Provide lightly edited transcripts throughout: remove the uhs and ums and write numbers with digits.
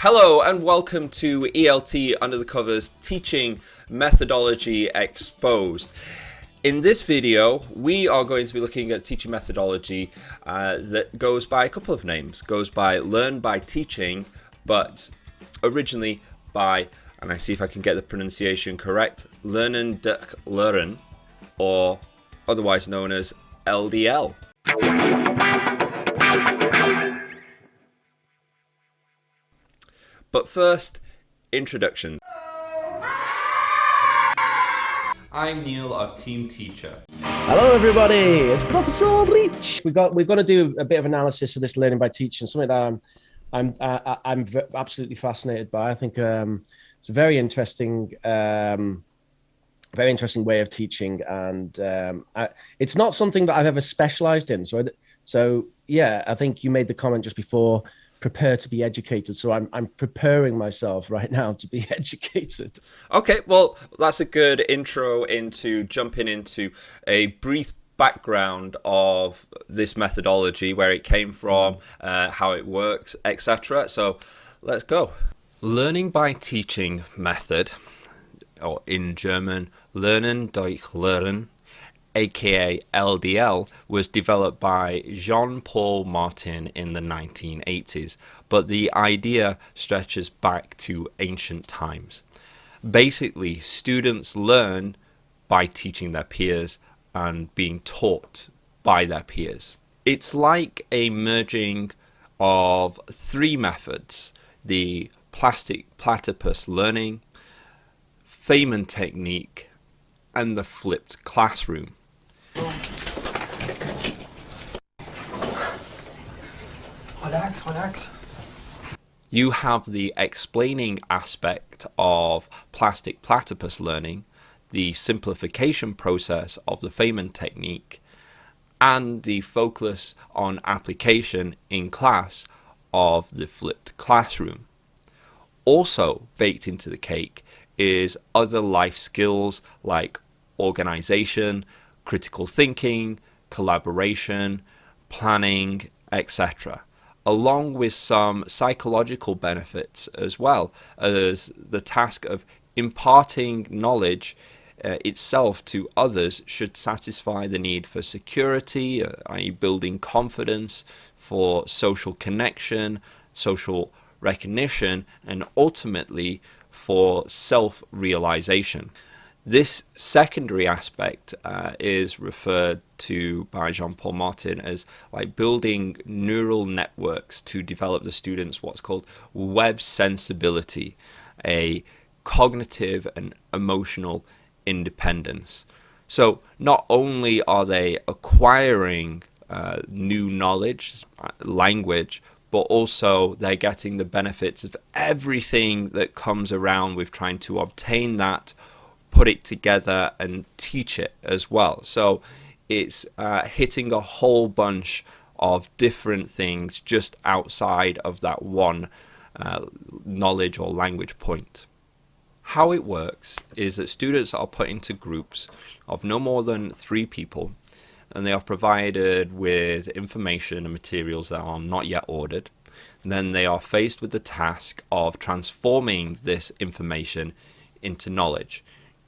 Hello and welcome to ELT Under the Covers Teaching Methodology Exposed. In this video, we are going to be looking at teaching methodology that goes by a couple of names. Goes by Learn by Teaching, but originally by, and I see if I can get the pronunciation correct, Lernen durch Lehren, or otherwise known as LDL. But first, introduction. I'm Neil of Team Teacher. Hello, everybody. It's Professor Rich. We're going to do a bit of analysis of this learning by teaching, something that I'm absolutely fascinated by. I think it's a very interesting way of teaching, and it's not something that I've ever specialized in. So yeah, I think you made the comment just before. Prepare to be educated. So I'm preparing myself right now to be educated. Okay, well, that's a good intro into jumping into a brief background of this methodology, where it came from, how it works, etc. So let's go. Learning by teaching method, or in German, Lernen durch Lehren, aka LDL, was developed by Jean-Pol Martin in the 1980s, but the idea stretches back to ancient times. Basically, students learn by teaching their peers and being taught by their peers. It's like a merging of three methods: the plastic platypus learning, Feynman technique, and the flipped classroom. Relax. You have the explaining aspect of plastic platypus learning, the simplification process of the Feynman technique, and the focus on application in class of the flipped classroom. Also baked into the cake is other life skills like organization, critical thinking, collaboration, planning, etc., along with some psychological benefits as well, as the task of imparting knowledge itself to others should satisfy the need for security, i.e. building confidence, for social connection, social recognition, and ultimately for self-realization. This secondary aspect is referred to by Jean-Pol Martin as like building neural networks to develop the students' what's called web sensibility, a cognitive and emotional independence. So not only are they acquiring new knowledge, language, but also they're getting the benefits of everything that comes around with trying to obtain that, put it together and teach it as well. So it's hitting a whole bunch of different things just outside of that one knowledge or language point. How it works is that students are put into groups of no more than 3 people, and they are provided with information and materials that are not yet ordered. And then they are faced with the task of transforming this information into knowledge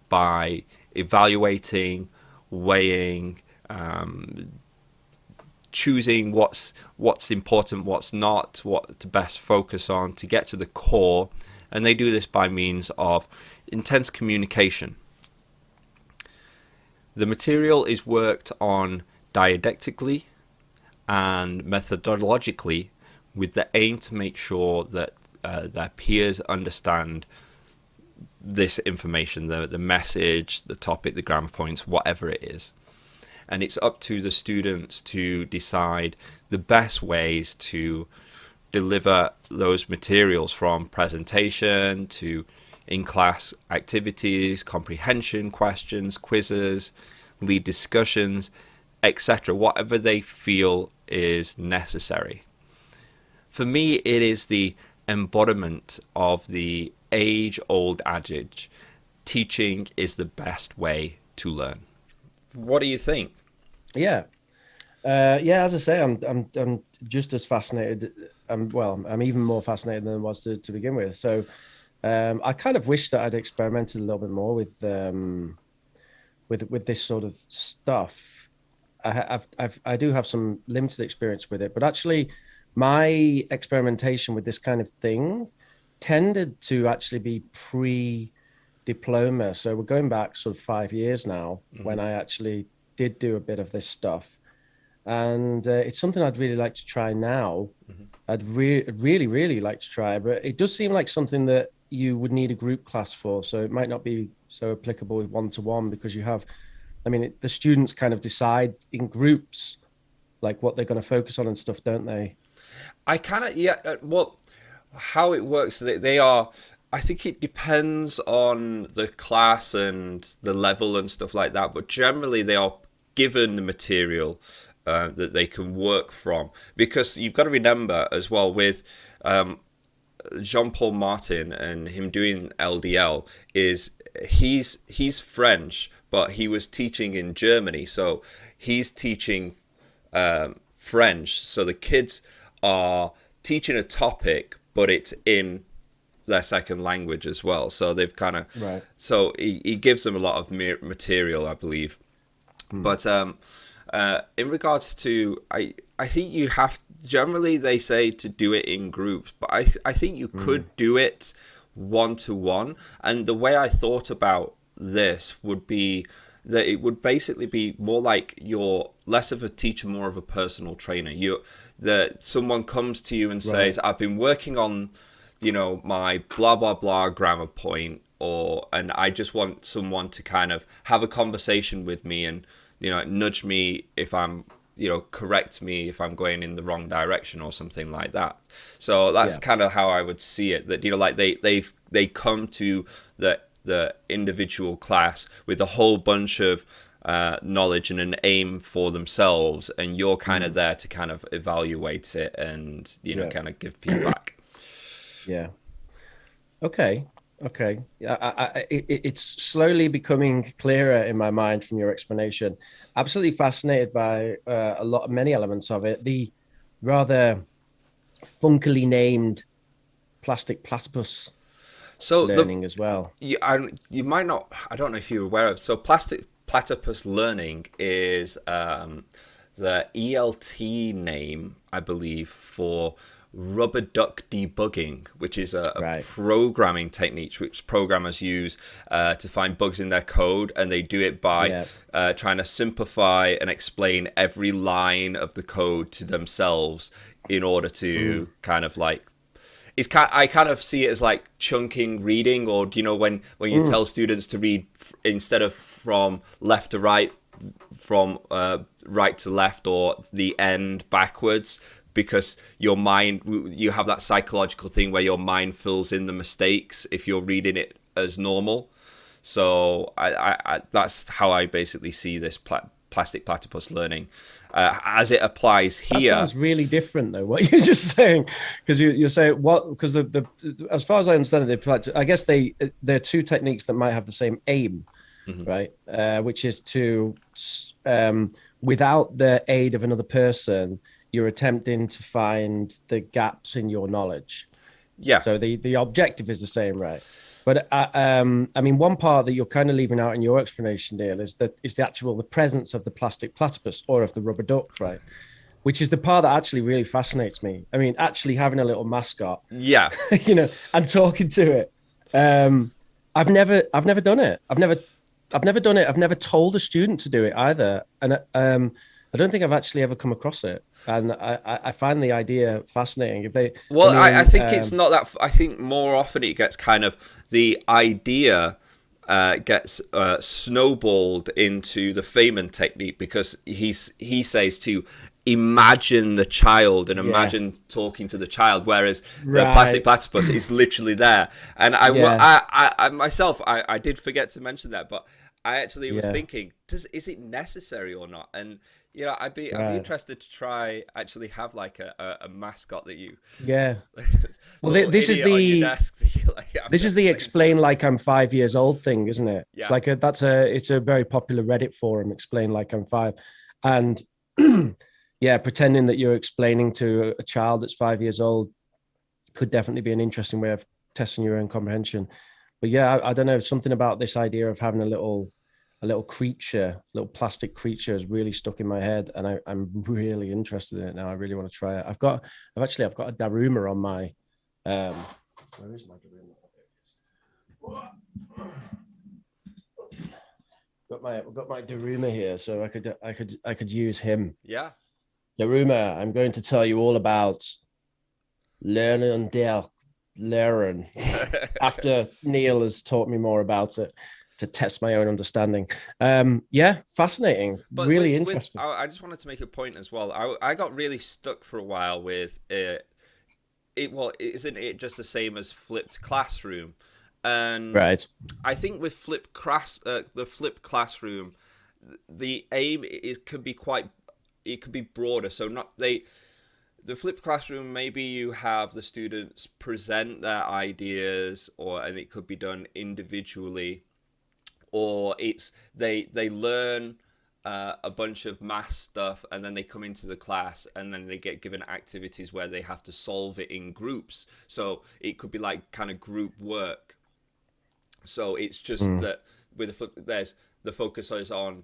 by evaluating, weighing, choosing what's important, what's not, what to best focus on to get to the core. And they do this by means of intense communication. The material is worked on didactically and methodologically with the aim to make sure that their peers understand this information, the message, the topic, the grammar points, whatever it is. And it's up to the students to decide the best ways to deliver those materials, from presentation to in-class activities, comprehension questions, quizzes, lead discussions, etc., whatever they feel is necessary. For me, it is the embodiment of the age-old adage, teaching is the best way to learn. What do you think? Yeah. Yeah, as I say, I'm just as fascinated. I'm even more fascinated than I was to begin with. So I kind of wish that I'd experimented a little bit more with this sort of stuff. I do have some limited experience with it, but actually, my experimentation with this kind of thing tended to actually be pre-diploma. So we're going back sort of 5 years now when I actually did do a bit of this stuff, and it's something I'd really like to try now. I'd really like to try, but it does seem like something that you would need a group class for. So it might not be so applicable with one-to-one because you have, I mean, the students kind of decide in groups like what they're going to focus on and stuff, don't they? I kind of, yeah, well, how it works, they are, I think it depends on the class and the level and stuff like that, but generally they are given the material that they can work from. Because you've got to remember as well with Jean-Pol Martin and him doing LDL is he's French, but he was teaching in Germany, so he's teaching French. So the kids are teaching a topic, but it's in their second language as well. So they've kind of Right. so he gives them a lot of material, I believe. But in regards to, I think you have, generally they say to do it in groups, but I think you could do it one-to-one. And the way I thought about this would be that it would basically be more like you're less of a teacher, more of a personal trainer. That someone comes to you and says, I've been working on, my blah, blah, blah grammar point, and I just want someone to kind of have a conversation with me and, nudge me if I'm, correct me if I'm going in the wrong direction or something like that. So that's kind of how I would see it. That like they come to the individual class with a whole bunch of knowledge and an aim for themselves, and you're kind of there to kind of evaluate it and kind of give feedback. Yeah. Okay. Okay. Yeah, it's slowly becoming clearer in my mind from your explanation. Absolutely fascinated by many elements of it. The rather funkily named plastic platypus So learning as well. you might not. I don't know if you're aware of. So plastic platypus learning is the ELT name, I believe, for rubber duck debugging, which is a programming technique which programmers use to find bugs in their code, and they do it by trying to simplify and explain every line of the code to themselves in order to kind of like I kind of see it as like chunking reading, or when you tell students to read instead of from left to right, from right to left, or the end backwards, because you have that psychological thing where your mind fills in the mistakes if you're reading it as normal. So I that's how I basically see this plastic platypus learning as it applies here. That sounds really different though, what you're just saying, because you're saying what, because the as far as I understand it, I guess they're two techniques that might have the same aim, right? Which is to without the aid of another person, you're attempting to find the gaps in your knowledge. Yeah. So the objective is the same, right? But I mean, one part that you're kind of leaving out in your explanation, Neil, is the presence of the plastic platypus or of the rubber duck, right? Which is the part that actually really fascinates me. I mean, actually having a little mascot, yeah, and talking to it. I've never done it. I've never done it. I've never told a student to do it either, and I don't think I've actually ever come across it. And I find the idea fascinating. If they, I think it's not that. I think more often it gets kind of the idea gets snowballed into the Feynman technique, because he says to imagine the child and imagine talking to the child, whereas the plastic platypus is literally there. And I myself did forget to mention that, but I actually was thinking, is it necessary or not? And I'd be interested to try actually have like a mascot that you well, this is the explain like I'm 5 years old thing, isn't it? It's like it's a very popular Reddit forum, explain like I'm five. And yeah, pretending that you're explaining to a child that's 5 years old could definitely be an interesting way of testing your own comprehension. But yeah, I don't know, something about this idea of having a little creature, a little plastic creature has really stuck in my head, and I'm really interested in it now. I really want to try it. I've got a Daruma on my where is my Daruma? I've got my Daruma here, so I could use him. Yeah. Daruma, I'm going to tell you all about Lernen durch Lehren after Neil has taught me more about it to test my own understanding. Yeah, fascinating, But really with interesting. I just wanted to make a point as well. I got really stuck for a while with it. Well, isn't it just the same as flipped classroom? And Right. I think with the flipped classroom, the aim is can be quite it could be broader. So not they the flipped classroom, maybe you have the students present their ideas, or and it could be done individually, or it's they learn a bunch of math stuff and then they come into the class and then they get given activities where they have to solve it in groups. So it could be like kind of group work. So it's just Mm, that there's the focus is on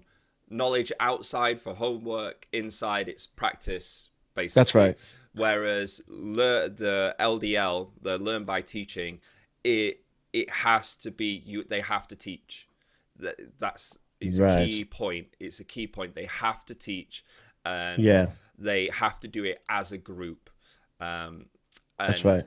knowledge outside for homework, inside it's practice that's basically. right. Whereas the LDL, the learn by teaching, it has to be you. They have to teach. That's it's a Right. key point. It's a key point. They have to teach, and Yeah, they have to do it as a group. that's And right.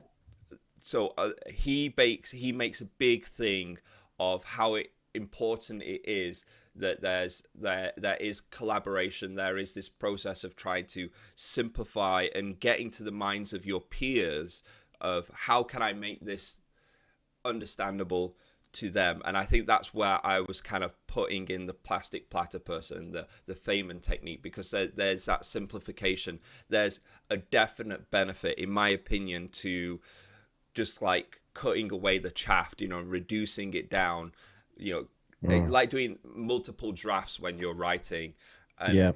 so he makes a big thing of how important it is that there is collaboration. There is this process of trying to simplify and getting to the minds of your peers of how can I make this understandable to them. And I think that's where I was kind of putting in the plastic platypus and the Feynman technique, because there's that simplification. There's a definite benefit, in my opinion, to just like cutting away the chaff, reducing it down, you know, Mm, like doing multiple drafts when you're writing. And yeah,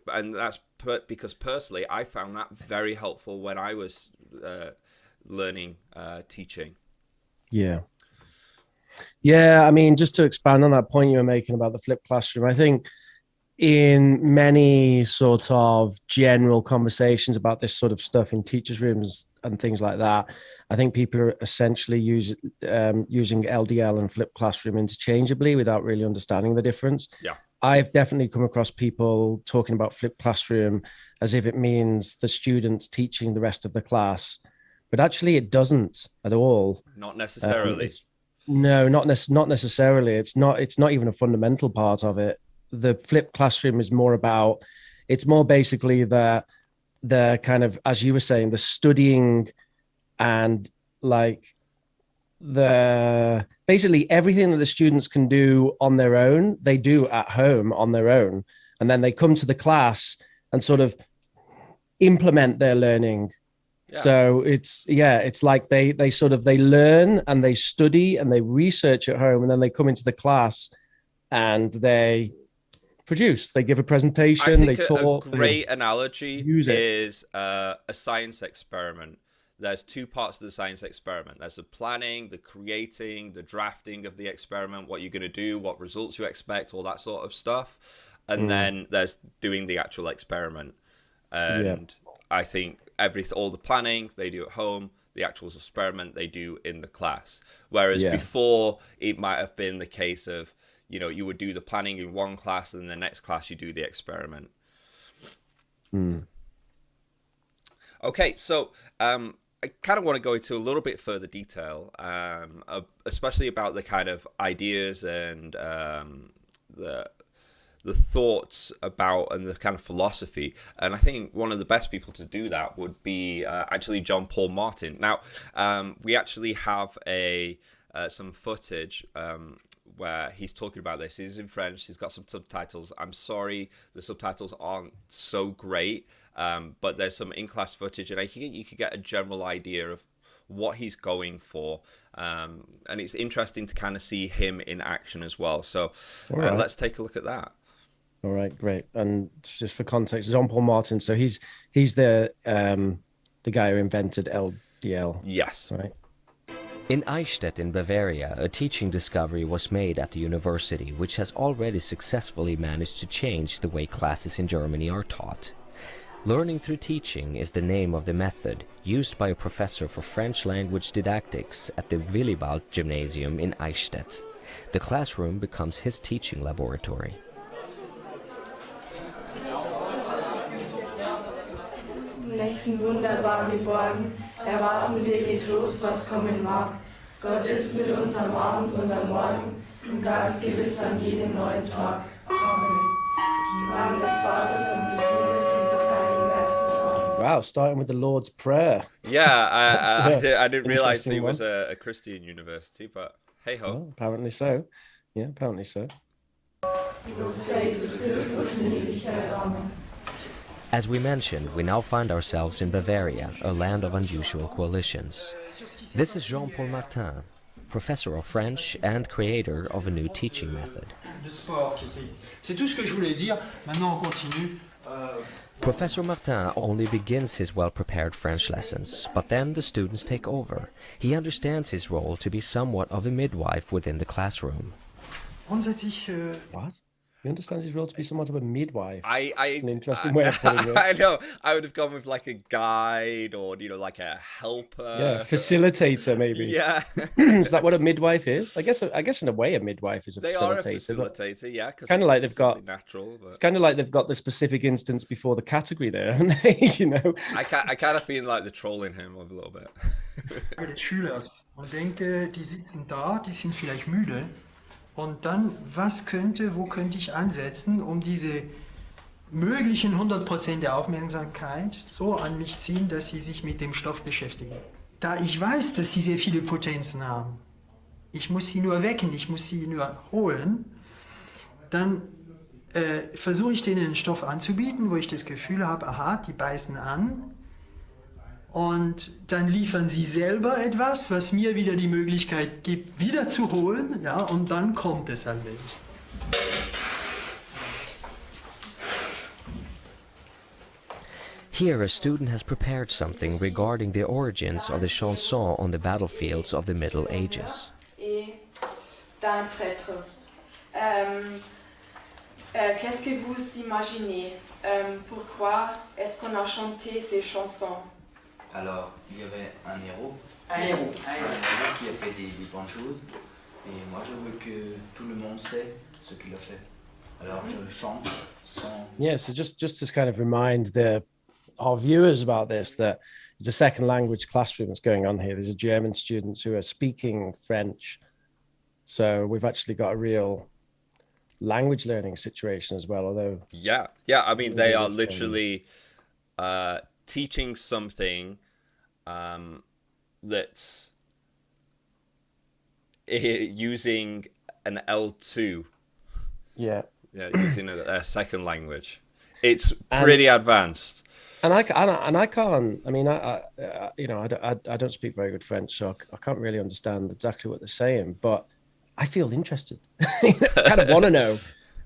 and that's because personally, I found that very helpful when I was learning teaching. yeah. Yeah, I mean, just to expand on that point you were making about the flipped classroom, I think in many sort of general conversations about this sort of stuff in teachers' rooms and things like that, I think people are essentially using LDL and flipped classroom interchangeably without really understanding the difference. Yeah. I've definitely come across people talking about flipped classroom as if it means the students teaching the rest of the class, but actually it doesn't at all. Not necessarily. It's no, not necessarily. It's not even a fundamental part of it. The flipped classroom is more about. It's more basically the kind of, as you were saying, the studying and like the basically everything that the students can do on their own, they do at home on their own, and then they come to the class and sort of implement their learning. Yeah. So it's like they sort of they learn and they study and they research at home, and then they come into the class and they produce. They give a I presentation, they think a talk, they great analogy use it. is a science experiment. There's two parts of the science experiment. There's the planning, the creating, the drafting of the experiment, what you're going to do, what results you expect, all that sort of stuff. And Mm, then there's doing the actual experiment. yeah, And I think all the planning they do at home, the actual experiment they do in the class. Whereas yeah, before, it might have been the case of, you would do the planning in one class and the next class you do the experiment. mm, Okay, so I kind of want to go into a little bit further detail, especially about the kind of ideas and the the thoughts about and the kind of philosophy. And I think one of the best people to do that would be actually Jean-Pol Martin. Now, we actually have a some footage where he's talking about this. He's in French. He's got some subtitles. I'm sorry, the subtitles aren't so great, but there's some in-class footage, and I think you could get a general idea of what he's going for. And it's interesting to kind of see him in action as well. So all right. let's take a look at that. All right, great. And just for context, Jean-Pol Martin. So he's the guy who invented LDL, Yes. right? In Eichstätt in Bavaria, a teaching discovery was made at the university which has already successfully managed to change the way classes in Germany are taught. Learning through teaching is the name of the method used by a professor for French language didactics at the Willibald Gymnasium in Eichstätt. The classroom becomes his teaching laboratory. Nächten wunderbar geborgen, erwarten wir getrost, was kommen mag. Gott ist mit uns am Abend und am Morgen und ganz gewiss an jedem neuen Tag. Amen. Im Namen des Vaters und des Sohnes und des Heiligen Geistes. Amen. Wow, starting with the Lord's Prayer. Yeah, That's, I didn't realize interesting it was one. a Christian university, but hey ho. Well, apparently so. Yeah, apparently so. Jesus Christus in Ewigkeit. Amen. As we mentioned, we now find ourselves in Bavaria, a land of unusual coalitions. This is Jean-Pol Martin, professor of French and creator of a new teaching method. C'est tout ce que je voulais dire. Maintenant, on continue. Professor Martin only begins his well-prepared French lessons, but then the students take over. He understands his role to be somewhat of a midwife within the classroom. Grundsätzlich, What? He understands his role to be somewhat of a midwife. I It's an interesting way of putting it. I know. I would have gone with like a guide or like a helper. Yeah, facilitator maybe. Yeah. Is that what a midwife is? I guess in a way a midwife is a They are a facilitator. But facilitator, yeah. Kinda like they've got- natural. it's But kind of like they've got the specific instance before the category there, haven't they? You know. I kind of feel like they're trolling him a little bit. des Schülers. Und denke, die sitzen da, die sind vielleicht müde. Und dann, wo könnte ich ansetzen, um diese möglichen 100% der Aufmerksamkeit so an mich ziehen, dass sie sich mit dem Stoff beschäftigen. Da ich weiß, dass sie sehr viele Potenzen haben, ich muss sie nur wecken, ich muss sie nur holen, dann versuche ich denen einen Stoff anzubieten, wo ich das Gefühl habe, aha, die beißen an. Und dann liefern sie selber etwas, was mir wieder die Möglichkeit gibt, wieder zu holen, ja, und dann kommt es allmählich. Here a student has prepared something regarding the origins of the chanson on the battlefields of the Middle Ages. Et d'un prêtre. Qu'est-ce que vous imaginez? Pourquoi est-ce qu'on a chanté ces chansons? Alors, il y avait un héros, Un héros. qui a fait des bonnes choses, et moi je veux que tout le monde sait ce qu'il a fait. Alors je le chante sans... Yeah, so just to kind of remind our viewers about this, that it's a second language classroom that's going on here. There's a German students who are speaking French. So we've actually got a real language learning situation as well, although Yeah. I mean, they are literally teaching something that's using an L2. yeah. Yeah, using a second language. It's pretty advanced. And I can't. I mean, I don't speak very good French, so I can't really understand exactly what they're saying. But I feel interested. I kind of want to know.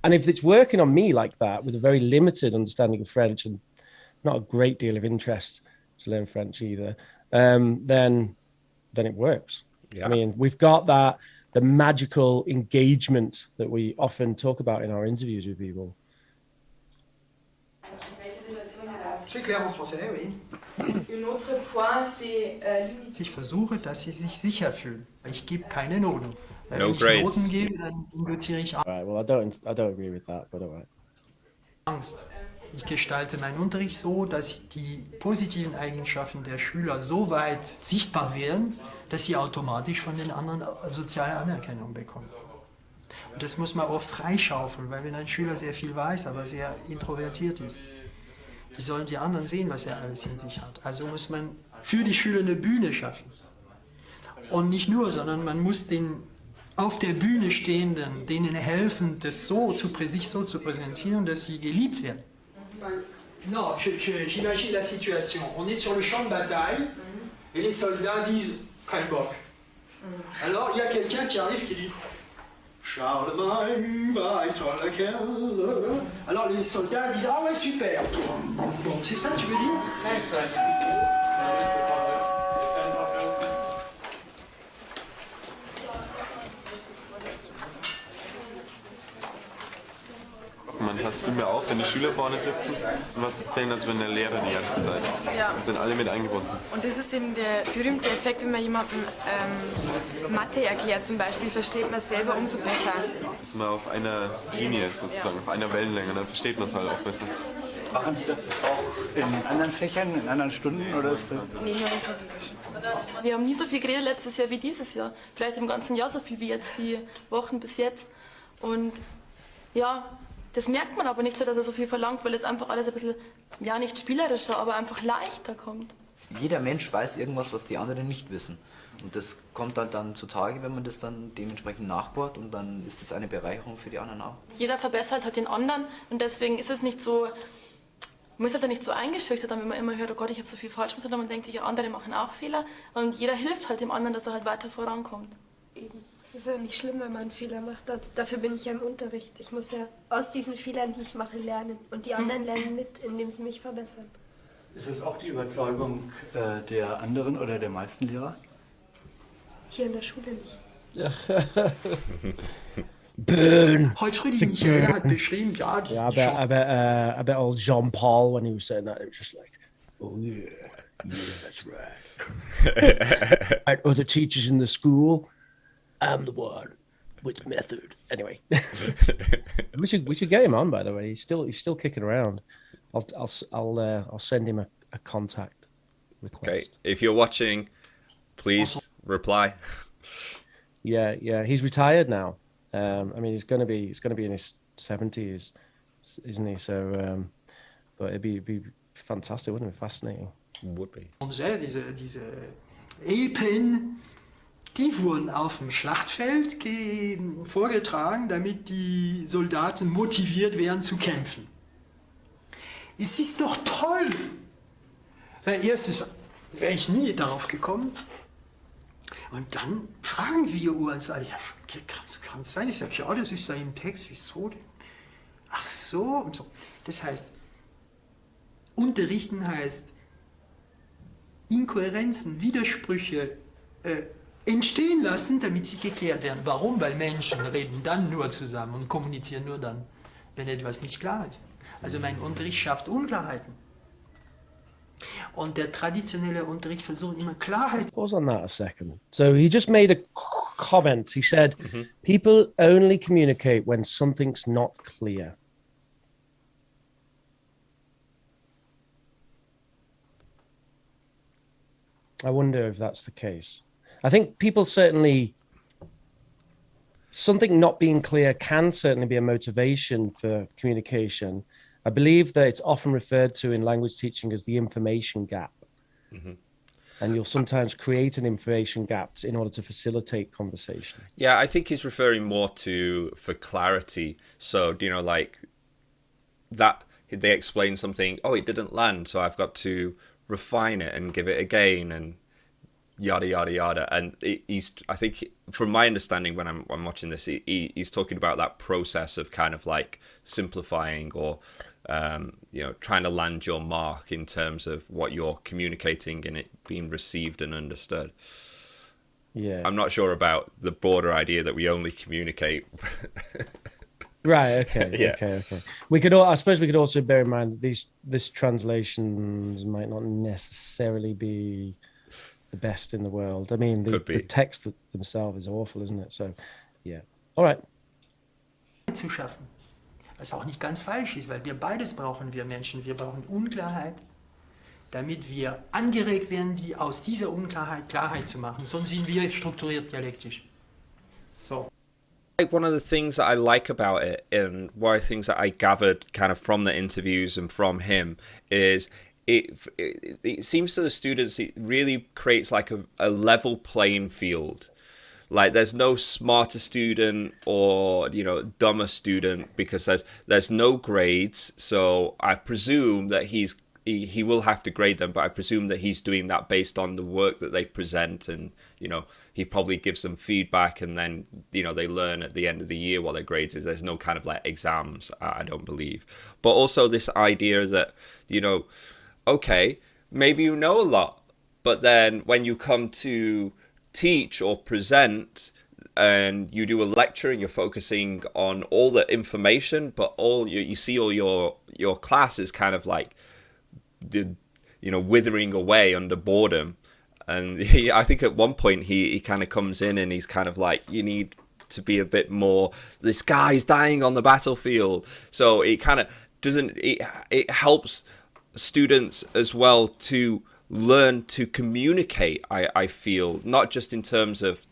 And if it's working on me like that, with a very limited understanding of French and not a great deal of interest to learn French either, then it works. Yeah. I mean, we've got the magical engagement that we often talk about in our interviews with people. C'est clair en français, oui. Un autre point, c'est l'unité. Ich versuche, dass sie sich sicher fühlen. Ich gebe keine Noten. Weil No wenn ich grades. Noten gebe, dann induziere ich All right. Well, I don't agree with that, but all right. Angst. Ich gestalte meinen Unterricht so, dass die positiven Eigenschaften der Schüler so weit sichtbar werden, dass sie automatisch von den anderen soziale Anerkennung bekommen. Und das muss man oft freischaufeln, weil wenn ein Schüler sehr viel weiß, aber sehr introvertiert ist, die sollen die anderen sehen, was er alles in sich hat. Also muss man für die Schüler eine Bühne schaffen. Und nicht nur, sondern man muss den auf der Bühne Stehenden, denen helfen, das sich so zu präsentieren, dass sie geliebt werden. Non, j'imagine la situation. On est sur le champ de bataille et les soldats disent kein Bock. Alors il y a quelqu'un qui arrive qui dit Charlemagne war ein toller Kerl. Alors les soldats disent ah ouais super. Bon, c'est ça tu veux dire? Man passt viel mehr auf, wenn die Schüler vorne sitzen und was erzählen, als wenn der Lehrer die ganze Zeit. Ja. Dann sind alle mit eingebunden. Und das ist eben der berühmte Effekt, wenn man jemandem Mathe erklärt zum Beispiel, versteht man es selber umso besser. Ist man auf einer Linie sozusagen, auf einer Wellenlänge, dann versteht man es halt auch besser. Machen Sie das auch in anderen Fächern, in anderen Stunden oder ist das? Nee, nur in Französisch. Wir haben nie so viel geredet letztes Jahr wie dieses Jahr. Vielleicht im ganzen Jahr so viel wie jetzt die Wochen bis jetzt. Und ja, das merkt man aber nicht so, dass er so viel verlangt, weil jetzt einfach alles ein bisschen, ja nicht spielerischer, aber einfach leichter kommt. Jeder Mensch weiß irgendwas, was die anderen nicht wissen. Und das kommt halt dann zutage, wenn man das dann dementsprechend nachbohrt und dann ist das eine Bereicherung für die anderen auch. Jeder verbessert halt den anderen und deswegen ist es nicht so, man ist halt nicht so eingeschüchtert, wenn man immer hört, oh Gott, ich habe so viel falsch gemacht, sondern man denkt sich, ja, andere machen auch Fehler und jeder hilft halt dem anderen, dass er halt weiter vorankommt. Eben. Es ist ja nicht schlimm, wenn man einen Fehler macht. Dafür bin ich ja im Unterricht. Ich muss ja aus diesen Fehlern, die ich mache, lernen. Und die anderen lernen mit, indem sie mich verbessern. Ist es auch die Überzeugung der anderen oder der meisten Lehrer? Hier in der Schule nicht. Burn. Heute früh die Michaela hat beschrieben, ja, die I bet old Jean-Pol, when he was saying that, it was just like, oh yeah, that's right. Like other teachers in the school, I'm the one with method. Anyway, we should get him on. By the way, he's still kicking around. I'll send him a contact request. Okay, if you're watching, please reply. Yeah, he's retired now. I mean, he's gonna be in his 70s, isn't he? So, but it'd be fantastic, wouldn't it? Fascinating. Would be. diese Epen, die wurden auf dem Schlachtfeld vorgetragen, damit die Soldaten motiviert werden zu kämpfen. Es ist doch toll! Weil erstens wäre ich nie darauf gekommen. Und dann fragen wir uns, ja, kann es sein? Ich sage, ja, das ist da im Text, wieso denn? Ach so und so. Das heißt, unterrichten heißt, Inkohärenzen, Widersprüche entstehen lassen, damit sie geklärt werden. Warum? Weil Menschen reden dann nur zusammen und kommunizieren nur dann, wenn etwas nicht klar ist. Also mein Unterricht schafft Unklarheiten. Und der traditionelle Unterricht versucht immer Klarheit. Pause on that a second. So he just made a comment. He said, people only communicate when something's not clear. I wonder if that's the case. I think people certainly, something not being clear can certainly be a motivation for communication. I believe that it's often referred to in language teaching as the information gap. And you'll sometimes create an information gap in order to facilitate conversation. Yeah, I think he's referring more for clarity. So, like that they explain something, oh, it didn't land, so I've got to refine it and give it again and yada, yada, yada. And I think from my understanding when I'm watching this, he's talking about that process of kind of like simplifying or trying to land your mark in terms of what you're communicating and it being received and understood. Yeah. I'm not sure about the broader idea that we only communicate. Right. Okay. Yeah. Okay. I suppose we could also bear in mind that this translations might not necessarily be the best in the world. I mean, the text themselves is awful, isn't it? So, yeah. All right. Zu schaffen. Was auch nicht ganz falsch ist, weil wir beides brauchen, wir Menschen. Wir brauchen Unklarheit, damit wir angeregt werden, aus dieser Unklarheit Klarheit zu machen. Sonst sind wir strukturiert dialektisch. So. One of the things that I like about it, and one of the things that I gathered kind of from the interviews and from him, is it seems to the students it really creates like a level playing field. Like there's no smarter student or dumber student because there's no grades. So I presume that he's he will have to grade them, but I presume that he's doing that based on the work that they present, and he probably gives them feedback, and then they learn at the end of the year what their grades is. There's no kind of like exams, I don't believe. But also this idea that okay, maybe you know a lot, but then when you come to teach or present and you do a lecture and you're focusing on all the information, but you see all your class is kind of like withering away under boredom. And I think at one point he kind of comes in and he's kind of like, you need to be a bit more, this guy's dying on the battlefield. So it kind of doesn't, it helps students as well to learn to communicate, I feel, not just in terms of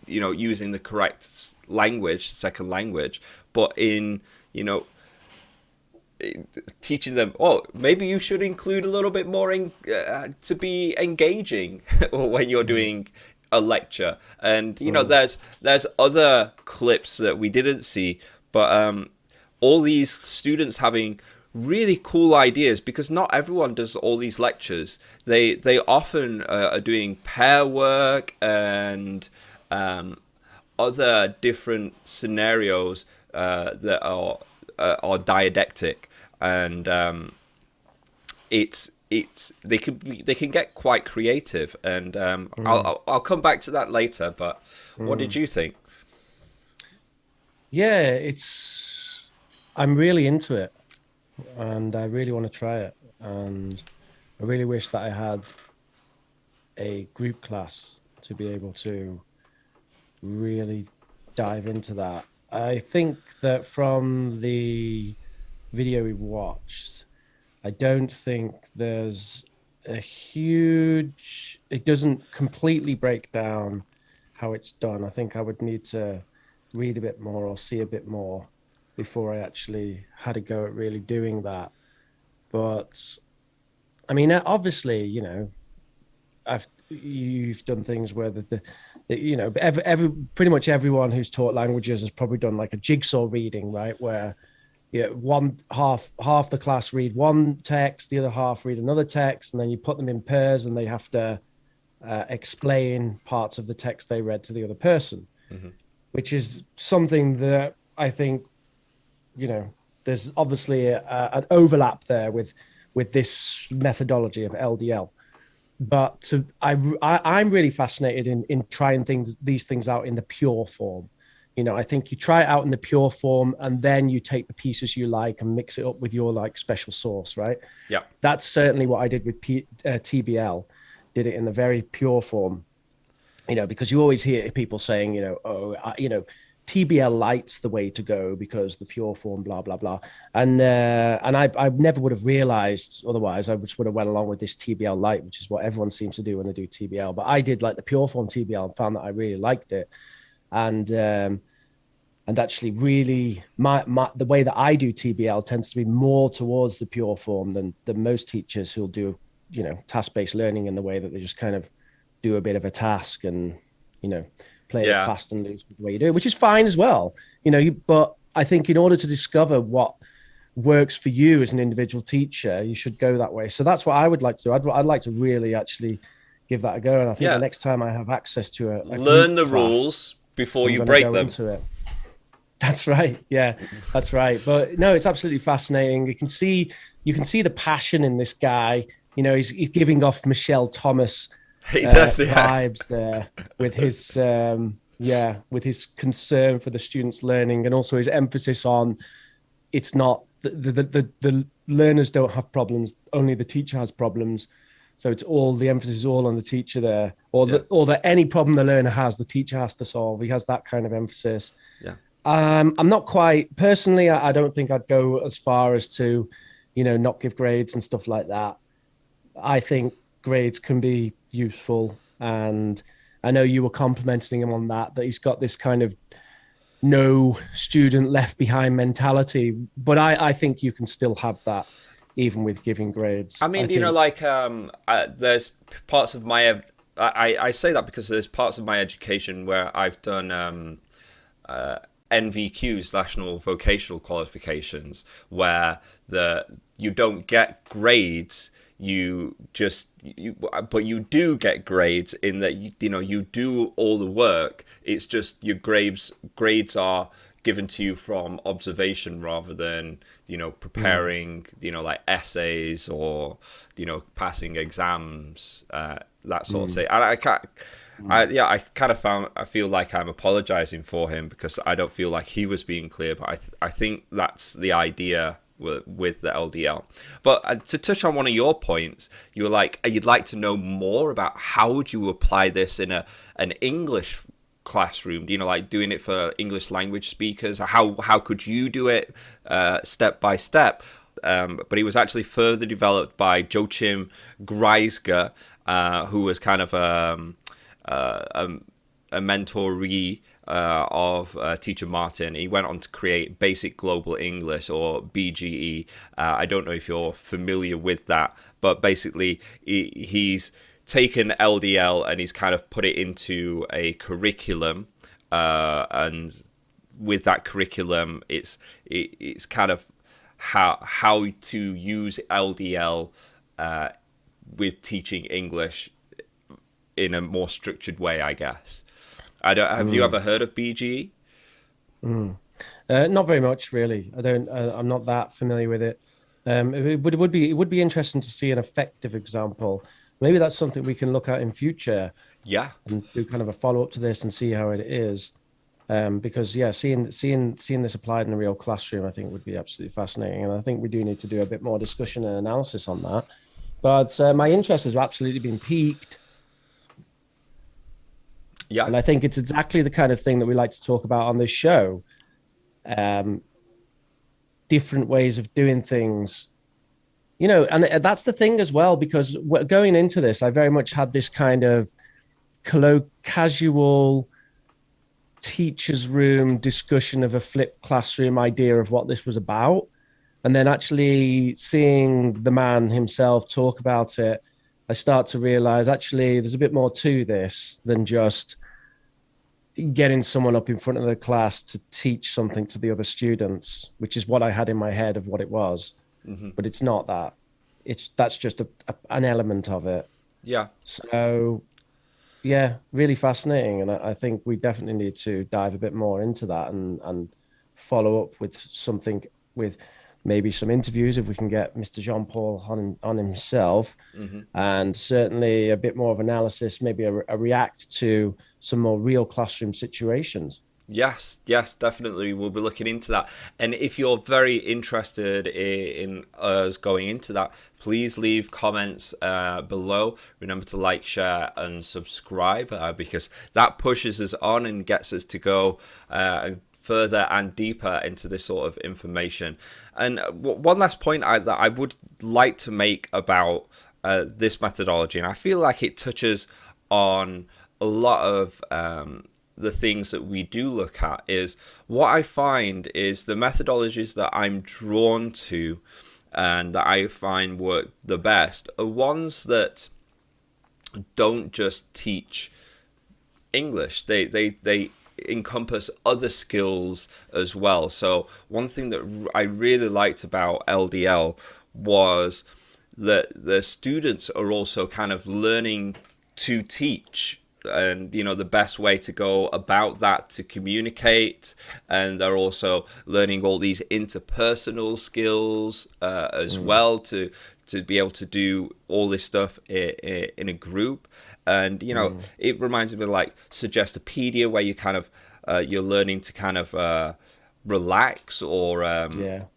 using the correct language, second language, but in teaching them, maybe you should include a little bit more to be engaging when you're doing a lecture. And there's other clips that we didn't see, but all these students having really cool ideas, because not everyone does all these lectures. They often are doing pair work and other different scenarios that are didactic, and they can get quite creative, and I'll come back to that later. But what did you think? Yeah, I'm really into it, and I really want to try it, and I really wish that I had a group class to be able to really dive into that. I think that from the video we watched, I don't think there's it doesn't completely break down how it's done. I think I would need to read a bit more or see a bit more before I actually had a go at really doing that. But I mean, obviously, you've done things where pretty much everyone who's taught languages has probably done like a jigsaw reading, right? Where one half the class read one text, the other half read another text, and then you put them in pairs and they have to explain parts of the text they read to the other person, which is something that I think, there's obviously an overlap there with this methodology of LDL. But I'm really fascinated in trying these things out in the pure form. I think you try it out in the pure form, and then you take the pieces you like and mix it up with your like special sauce, right? Yeah. That's certainly what I did with TBL. Did it in the very pure form, because you always hear people saying, TBL Lite's the way to go because the pure form, blah, blah, blah. And I never would have realized otherwise. I just would have went along with this TBL Lite, which is what everyone seems to do when they do TBL. But I did like the pure form TBL and found that I really liked it. And actually really the way that I do TBL tends to be more towards the pure form than most teachers who'll do, task-based learning in the way that they just kind of do a bit of a task and, play it fast and loose with the way you do it, which is fine as well. But I think in order to discover what works for you as an individual teacher, you should go that way. So that's what I would like to do. I'd like to really actually give that a go. And I think the next time I have access to a learn the rules before you break them. Into it. That's right. Yeah, that's right. But no, it's absolutely fascinating. You can see the passion in this guy. He's giving off Michelle Thomas vibes there with his with his concern for the students' learning, and also his emphasis on it's not the learners don't have problems, only the teacher has problems. So it's all the emphasis is all on the teacher there, or that any problem the learner has, the teacher has to solve. He has that kind of emphasis. Yeah. I'm not quite personally. I don't think I'd go as far as to, not give grades and stuff like that. I think grades can be useful, and I know you were complimenting him on that he's got this kind of no student left behind mentality, but I think you can still have that even with giving grades. I mean, there's parts of my I say that because there's parts of my education where I've done NVQs, national vocational qualifications, where you don't get grades. But you do get grades in that you do all the work. It's just your grades are given to you from observation rather than preparing like essays or passing exams, that sort of thing. And I feel like I'm apologizing for him because I don't feel like he was being clear, but I think that's the idea with the LDL. But to touch on one of your points, you were like, you'd like to know more about how would you apply this in an English classroom, like doing it for English language speakers. How could you do it step by step? But it was actually further developed by Joachim Greisger, who was kind of a mentoree of teacher Martin. He went on to create Basic Global English, or BGE. I don't know if you're familiar with that, but basically he's taken LDL and he's kind of put it into a curriculum, and with that curriculum, it's kind of how to use LDL with teaching English in a more structured way, I guess. Have you ever heard of BGE? Not very much, really. I'm not that familiar with it. It would be interesting to see an effective example. Maybe that's something we can look at in future. Yeah. And do kind of a follow up to this and see how it is. Because seeing this applied in a real classroom, I think would be absolutely fascinating. And I think we do need to do a bit more discussion and analysis on that. But my interest has absolutely been piqued. Yeah. And I think it's exactly the kind of thing that we like to talk about on this show. Different ways of doing things, and that's the thing as well, because going into this, I very much had this kind of casual teacher's room discussion of a flipped classroom idea of what this was about. And then actually seeing the man himself talk about it, I start to realize actually there's a bit more to this than just getting someone up in front of the class to teach something to the other students, which is what I had in my head of what it was. Mm-hmm. But it's not that. That's just an element of it. Yeah. So, yeah, really fascinating. And I think we definitely need to dive a bit more into that and follow up with something, with maybe some interviews if we can get Mr. Jean-Pol on himself, and certainly a bit more of analysis, maybe a react to some more real classroom situations. Yes, definitely. We'll be looking into that. And if you're very interested in us going into that, please leave comments below. Remember to like, share, and subscribe, because that pushes us on and gets us to go further and deeper into this sort of information. And one last point that I would like to make about this methodology, and I feel like it touches on a lot of the things that we do look at, is what I find is the methodologies that I'm drawn to and that I find work the best are ones that don't just teach English. They encompass other skills as well. So one thing that I really liked about LDL was that the students are also kind of learning to teach, and the best way to go about that, to communicate, and they're also learning all these interpersonal skills as well, to be able to do all this stuff in a group. And it reminds me of like Suggestopedia, where you kind of you're learning to kind of relax, or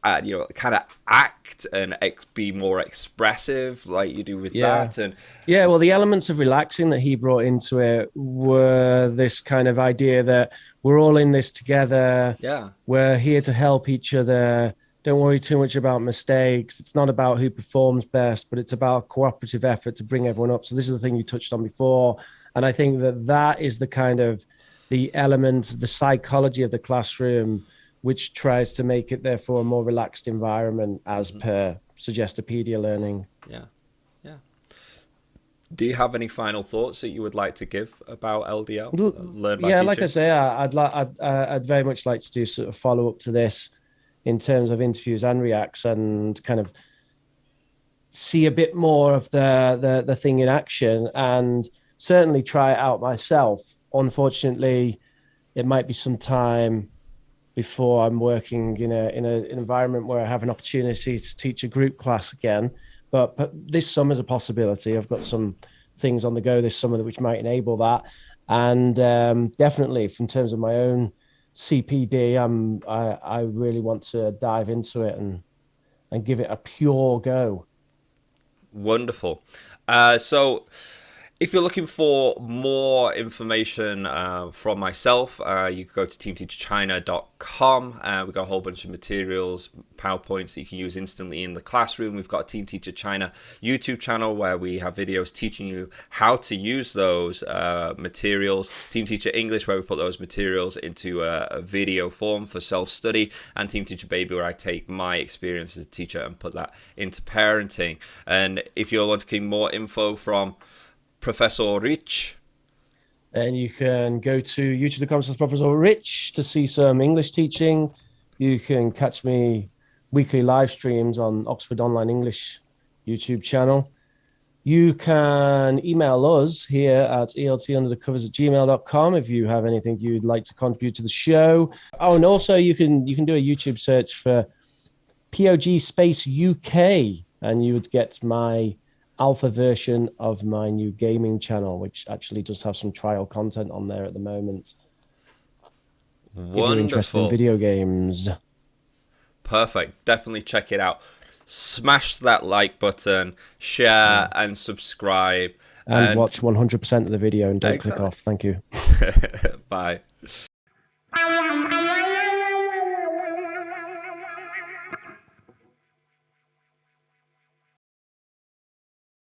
kind of act and be more expressive, like you do with that. And well, the elements of relaxing that he brought into it were this kind of idea that we're all in this together. We're here to help each other. Don't worry too much about mistakes. It's not about who performs best, but it's about cooperative effort to bring everyone up. So this is the thing you touched on before. And I think that is the kind of the element, the psychology of the classroom, which tries to make it therefore a more relaxed environment as per Suggestopedia learning. Yeah. Do you have any final thoughts that you would like to give about LDL? Learn by teaching? Like I say, I'd very much like to do sort of follow up to this in terms of interviews and reacts, and kind of see a bit more of the thing in action and certainly try it out myself. Unfortunately, it might be some time before I'm working in an environment where I have an opportunity to teach a group class again. But this summer's a possibility. I've got some things on the go this summer which might enable that. And definitely, in terms of my own CPD, I really want to dive into it and give it a pure go. Wonderful. So if you're looking for more information from myself, you can go to teamteacherchina.com. We've got a whole bunch of materials, PowerPoints that you can use instantly in the classroom. We've got a Team Teacher China YouTube channel where we have videos teaching you how to use those materials. Team Teacher English, where we put those materials into a video form for self-study. And Team Teacher Baby, where I take my experience as a teacher and put that into parenting. And if you're looking more info from Professor Rich, and you can go to youtube.com/Professor Rich to see some English teaching. You can catch me weekly live streams on Oxford Online English YouTube channel. You can email us here at eltunderthecovers@gmail.com if you have anything you'd like to contribute to the show. Oh, and also you can do a YouTube search for POG Space UK, and you would get my alpha version of my new gaming channel, which actually does have some trial content on there at the moment. Wonderful. If you're interested in video games. Perfect. Definitely check it out. Smash that like button, share and subscribe. And watch 100% of the video and don't click off. Thank you. Bye.